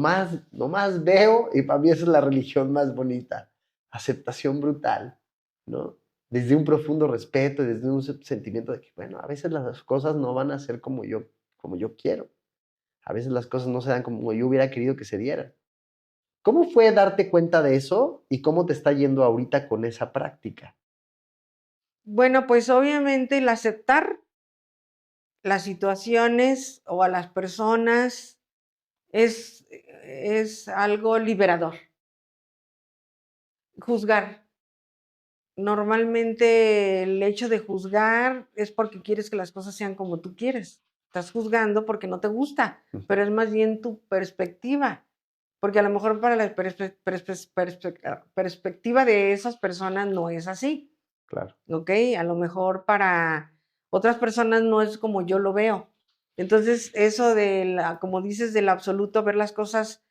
[SPEAKER 1] más veo, y para mí esa es la religión más bonita, aceptación brutal, ¿no? Desde un profundo respeto, desde un sentimiento de que, bueno, a veces las cosas no van a ser como yo quiero. A veces las cosas no se dan como yo hubiera querido que se dieran. ¿Cómo fue darte cuenta de eso y cómo te está yendo ahorita con esa práctica?
[SPEAKER 2] Bueno, pues obviamente el aceptar las situaciones o a las personas es algo liberador. Juzgar. Normalmente el hecho de juzgar es porque quieres que las cosas sean como tú quieres. Estás juzgando porque no te gusta, pero es más bien tu perspectiva. Porque a lo mejor para la perspectiva de esas personas no es así,
[SPEAKER 1] Claro,
[SPEAKER 2] ¿ok? A lo mejor para otras personas no es como yo lo veo. Entonces, eso de como dices, del absoluto, ver las cosas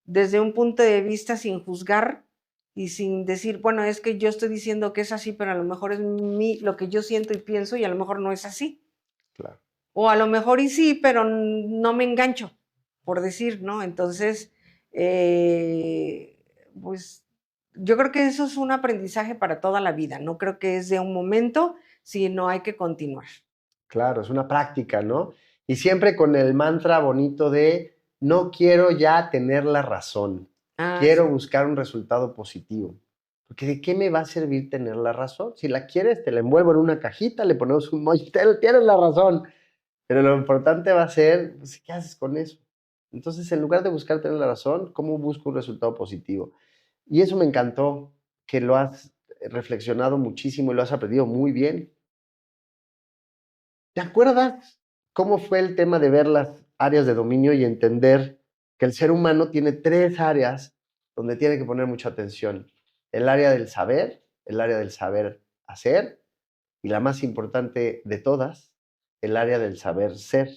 [SPEAKER 2] desde un punto de vista sin juzgar y sin decir, bueno, es que yo estoy diciendo que es así, pero a lo mejor es lo que yo siento y pienso y a lo mejor no es así.
[SPEAKER 1] claro.
[SPEAKER 2] O a lo mejor y sí, pero no me engancho, por decir, ¿no? Entonces, eh, pues yo creo que eso es un aprendizaje para toda la vida. No creo que es de un momento, sino hay que continuar.
[SPEAKER 1] Claro, es una práctica, ¿no? Y siempre con el mantra bonito de no quiero ya tener la razón,
[SPEAKER 2] Ah,
[SPEAKER 1] quiero
[SPEAKER 2] sí,
[SPEAKER 1] buscar un resultado positivo. Porque ¿de qué me va a servir tener la razón? Si la quieres, te la envuelvo en una cajita, le ponemos un moñitel, tienes la razón. Pero lo importante va a ser, pues, ¿qué haces con eso? Entonces, en lugar de buscar tener la razón, ¿cómo busco un resultado positivo? Y eso me encantó, que lo has reflexionado muchísimo y lo has aprendido muy bien. ¿Te acuerdas cómo fue el tema de ver las áreas de dominio y entender que el ser humano tiene tres áreas donde tiene que poner mucha atención? El área del saber, el área del saber hacer y la más importante de todas, el área del saber ser.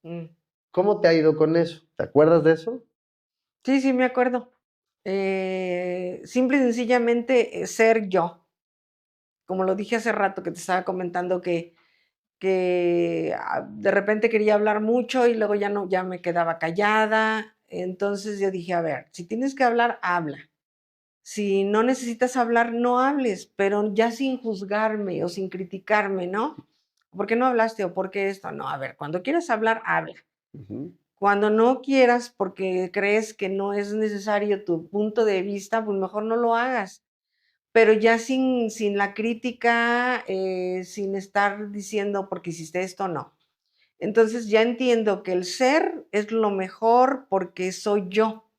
[SPEAKER 2] mm.
[SPEAKER 1] ¿Cómo te ha ido con eso? ¿Te acuerdas de eso?
[SPEAKER 2] Sí, sí, me acuerdo. Simple y sencillamente ser yo. Como lo dije hace rato que te estaba comentando que de repente quería hablar mucho y luego ya no, ya me quedaba callada. Entonces yo dije, a ver, si tienes que hablar, habla. Si no necesitas hablar, no hables, pero ya sin juzgarme o sin criticarme, ¿no? ¿Por qué no hablaste o por qué esto? No, a ver, cuando quieras hablar, habla.
[SPEAKER 1] Ujú,
[SPEAKER 2] Cuando no quieras porque crees que no es necesario tu punto de vista, pues mejor no lo hagas, pero ya sin la crítica, sin estar diciendo porque hiciste esto, no. Entonces ya entiendo que el ser es lo mejor porque soy yo,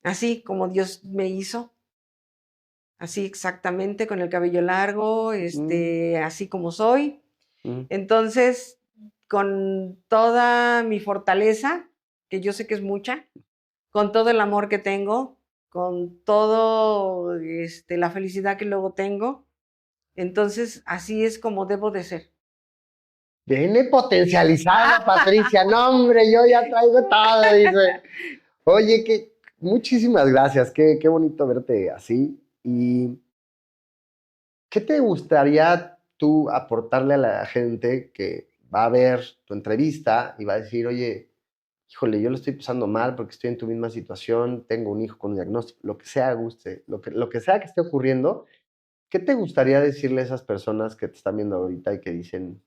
[SPEAKER 2] así como Dios me hizo, así exactamente, con el cabello largo,
[SPEAKER 1] mm,
[SPEAKER 2] así como soy.
[SPEAKER 1] mm,
[SPEAKER 2] Entonces, con toda mi fortaleza, que yo sé que es mucha, con todo el amor que tengo, con todo la felicidad que luego tengo, Entonces, así es como debo de ser.
[SPEAKER 1] Viene potencializada, Patricia. No, hombre, yo ya traigo todo, dice. Oye, muchísimas gracias. Qué bonito verte así. ¿Y qué te gustaría tú aportarle a la gente que va a ver tu entrevista y va a decir, oye, híjole, yo lo estoy pasando mal porque estoy en tu misma situación, tengo un hijo con un diagnóstico, lo que sea, guste, lo que sea que esté ocurriendo, ¿qué te gustaría decirle a esas personas que te están viendo ahorita y que dicen,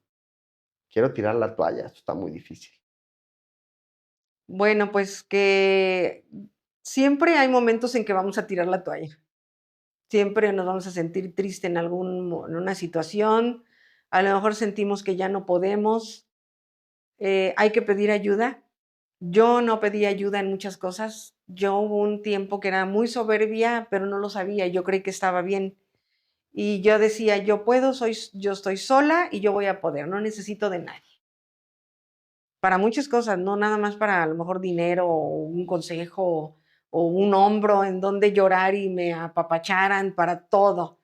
[SPEAKER 1] quiero tirar la toalla, esto está muy difícil?
[SPEAKER 2] Bueno, pues que siempre hay momentos en que vamos a tirar la toalla. Siempre nos vamos a sentir triste en una situación, a lo mejor sentimos que ya no podemos, hay que pedir ayuda. Yo no pedí ayuda en muchas cosas. Yo hubo un tiempo que era muy soberbia, pero no lo sabía. Yo creí que estaba bien. Y yo decía, yo puedo, yo estoy sola y yo voy a poder, no necesito de nadie. Para muchas cosas, no nada más para a lo mejor dinero o un consejo o un hombro en donde llorar y me apapacharan, para todo.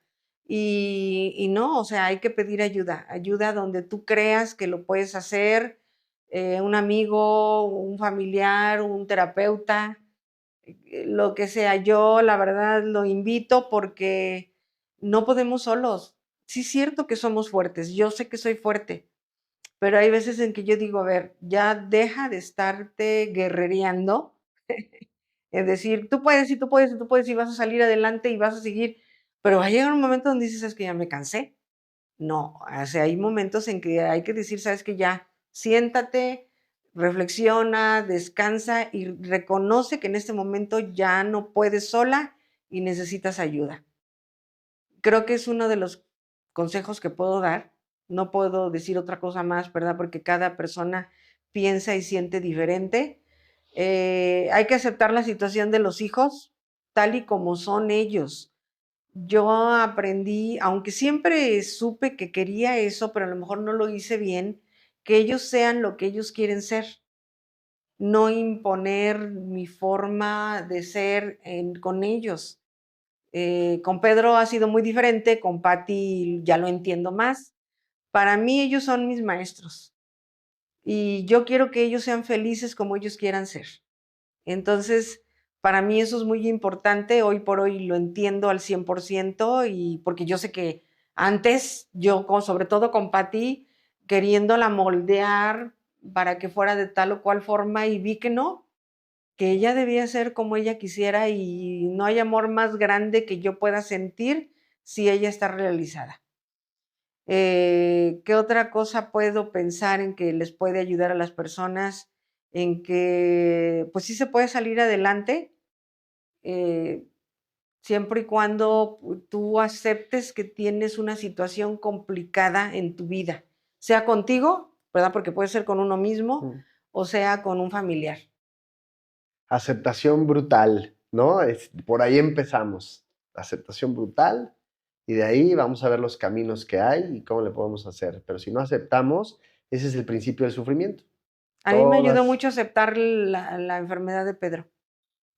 [SPEAKER 2] Y no, o sea, hay que pedir ayuda, ayuda donde tú creas que lo puedes hacer, un amigo, un familiar, un terapeuta, lo que sea. Yo, la verdad, lo invito porque no podemos solos. Sí es cierto que somos fuertes, yo sé que soy fuerte, pero hay veces en que yo digo, a ver, ya deja de estarte guerrereando, es decir, tú puedes y tú puedes y tú puedes y vas a salir adelante y vas a seguir, pero va a llegar un momento donde dices, es que ya me cansé. No, o sea, hay momentos en que hay que decir, sabes que ya, siéntate, reflexiona, descansa y reconoce que en este momento ya no puedes sola y necesitas ayuda. Creo que es uno de los consejos que puedo dar. No puedo decir otra cosa más, ¿verdad? Porque cada persona piensa y siente diferente. Hay que aceptar la situación de los hijos tal y como son ellos. Yo aprendí, aunque siempre supe que quería eso, pero a lo mejor no lo hice bien, que ellos sean lo que ellos quieren ser, no imponer mi forma de ser con ellos. Con Pedro ha sido muy diferente, con Patty ya lo entiendo más. Para mí ellos son mis maestros y yo quiero que ellos sean felices como ellos quieran ser. Entonces, para mí eso es muy importante. Hoy por hoy lo entiendo al 100% y porque yo sé que antes yo, sobre todo con Patty, queriéndola moldear para que fuera de tal o cual forma y vi que no, que ella debía ser como ella quisiera y no hay amor más grande que yo pueda sentir si ella está realizada. ¿Qué otra cosa puedo pensar en que les puede ayudar a las personas? En que pues sí se puede salir adelante, eh, siempre y cuando tú aceptes que tienes una situación complicada en tu vida, sea contigo, ¿verdad? Porque puede ser con uno mismo
[SPEAKER 1] Mm.
[SPEAKER 2] o sea con un familiar.
[SPEAKER 1] Aceptación brutal, ¿no? Por ahí empezamos. Aceptación brutal y de ahí vamos a ver los caminos que hay y cómo le podemos hacer. Pero si no aceptamos, ese es el principio del sufrimiento.
[SPEAKER 2] A mí me ayudó
[SPEAKER 1] Todas,
[SPEAKER 2] mucho aceptar la enfermedad de Pedro.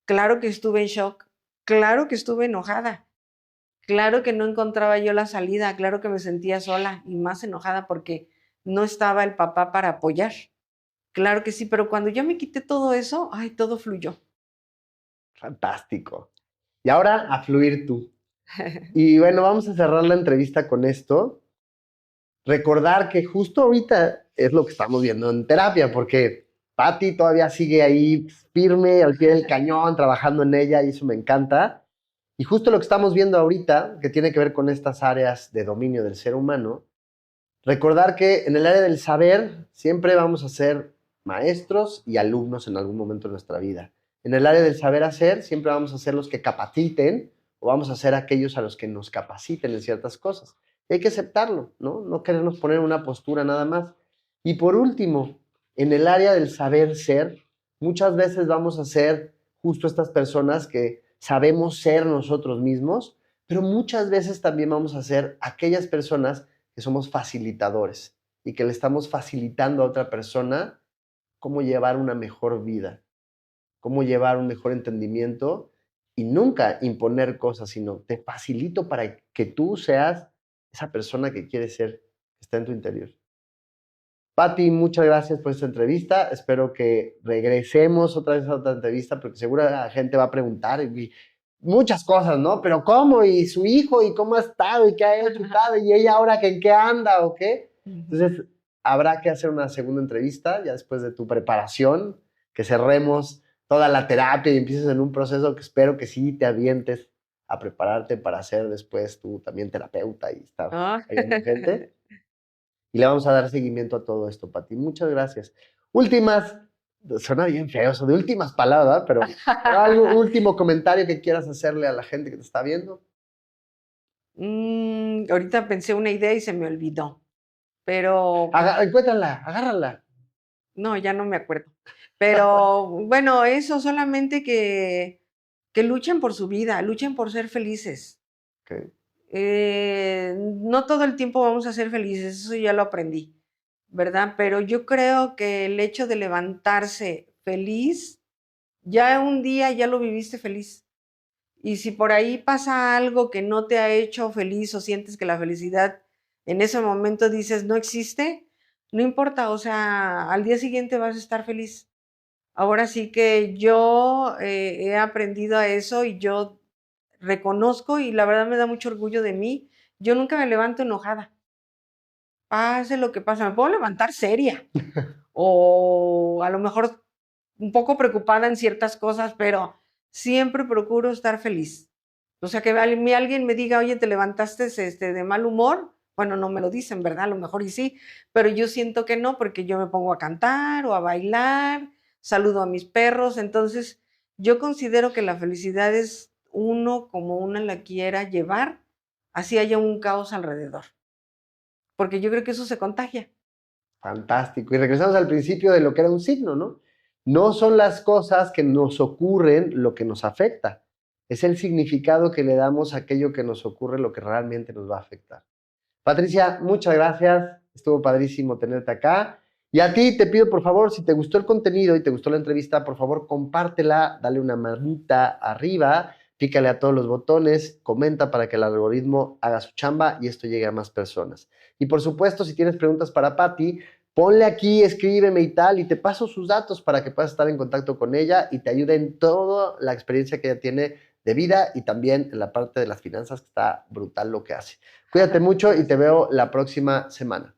[SPEAKER 2] Claro que estuve en shock, claro que estuve enojada, claro que no encontraba yo la salida, claro que me sentía sola y más enojada porque no estaba el papá para apoyar. Claro que sí, pero cuando yo me quité todo eso, ay, todo fluyó.
[SPEAKER 1] fantástico. Y ahora a fluir tú. Y bueno, vamos a cerrar la entrevista con esto. Recordar que justo ahorita es lo que estamos viendo en terapia, porque Patti todavía sigue ahí firme, al pie del cañón, trabajando en ella, y eso me encanta. Y justo lo que estamos viendo ahorita, que tiene que ver con estas áreas de dominio del ser humano, recordar que en el área del saber siempre vamos a ser maestros y alumnos en algún momento de nuestra vida. En el área del saber hacer siempre vamos a ser los que capaciten o vamos a ser aquellos a los que nos capaciten en ciertas cosas. Y hay que aceptarlo, ¿no? No querernos poner en una postura nada más. Y por último, en el área del saber ser, muchas veces vamos a ser justo estas personas que sabemos ser nosotros mismos, pero muchas veces también vamos a ser aquellas personas que somos facilitadores y que le estamos facilitando a otra persona cómo llevar una mejor vida, cómo llevar un mejor entendimiento y nunca imponer cosas, sino te facilito para que tú seas esa persona que quieres ser, que está en tu interior. Pati, muchas gracias por esta entrevista. Espero que regresemos otra vez a otra entrevista porque seguro la gente va a preguntar y muchas cosas, ¿no? Pero ¿cómo? ¿Y su hijo? ¿Y cómo ha estado? ¿Y qué ha hecho? ¿Y ella ahora en qué anda o qué? Entonces, habrá que hacer una segunda entrevista ya después de tu preparación, que cerremos toda la terapia y empieces en un proceso que espero que sí te avientes a prepararte para ser después tú también terapeuta y estar
[SPEAKER 2] Ah.
[SPEAKER 1] ayudando gente. Y le vamos a dar seguimiento a todo esto, Pati. Muchas gracias. Últimas, suena bien feo eso de últimas palabras, pero algo último comentario que quieras hacerle a la gente que te está viendo.
[SPEAKER 2] Ahorita pensé una idea y se me olvidó, pero
[SPEAKER 1] Encuéntrala, agárrala.
[SPEAKER 2] no, ya no me acuerdo. Pero bueno, eso solamente que luchen por su vida, luchen por ser felices.
[SPEAKER 1] Okay.
[SPEAKER 2] No todo el tiempo vamos a ser felices, eso ya lo aprendí, ¿verdad? Pero yo creo que el hecho de levantarse feliz, ya un día ya lo viviste feliz. Y si por ahí pasa algo que no te ha hecho feliz o sientes que la felicidad en ese momento dices no existe, no importa, o sea, al día siguiente vas a estar feliz. Ahora sí que yo he aprendido a eso y yo reconozco y la verdad me da mucho orgullo de mí. Yo nunca me levanto enojada. Pase lo que pase, me puedo levantar seria o a lo mejor un poco preocupada en ciertas cosas, pero siempre procuro estar feliz. O sea, que alguien me diga, oye, te levantaste de mal humor. Bueno, no me lo dicen, ¿verdad? A lo mejor y sí, pero yo siento que no, porque yo me pongo a cantar o a bailar, saludo a mis perros. Entonces, yo considero que la felicidad es uno como uno la quiera llevar, así haya un caos alrededor. Porque yo creo que eso se contagia.
[SPEAKER 1] Fantástico. Y regresamos al principio de lo que era un signo, ¿no? No son las cosas que nos ocurren lo que nos afecta. Es el significado que le damos a aquello que nos ocurre lo que realmente nos va a afectar. Patricia, muchas gracias. Estuvo padrísimo tenerte acá. Y a ti te pido, por favor, si te gustó el contenido y te gustó la entrevista, por favor, compártela, dale una manita arriba, pícale a todos los botones, comenta para que el algoritmo haga su chamba y esto llegue a más personas. Y por supuesto, si tienes preguntas para Pati, ponle aquí, escríbeme y tal, y te paso sus datos para que puedas estar en contacto con ella y te ayude en toda la experiencia que ella tiene de vida y también en la parte de las finanzas, que está brutal lo que hace. Cuídate mucho y te veo la próxima semana.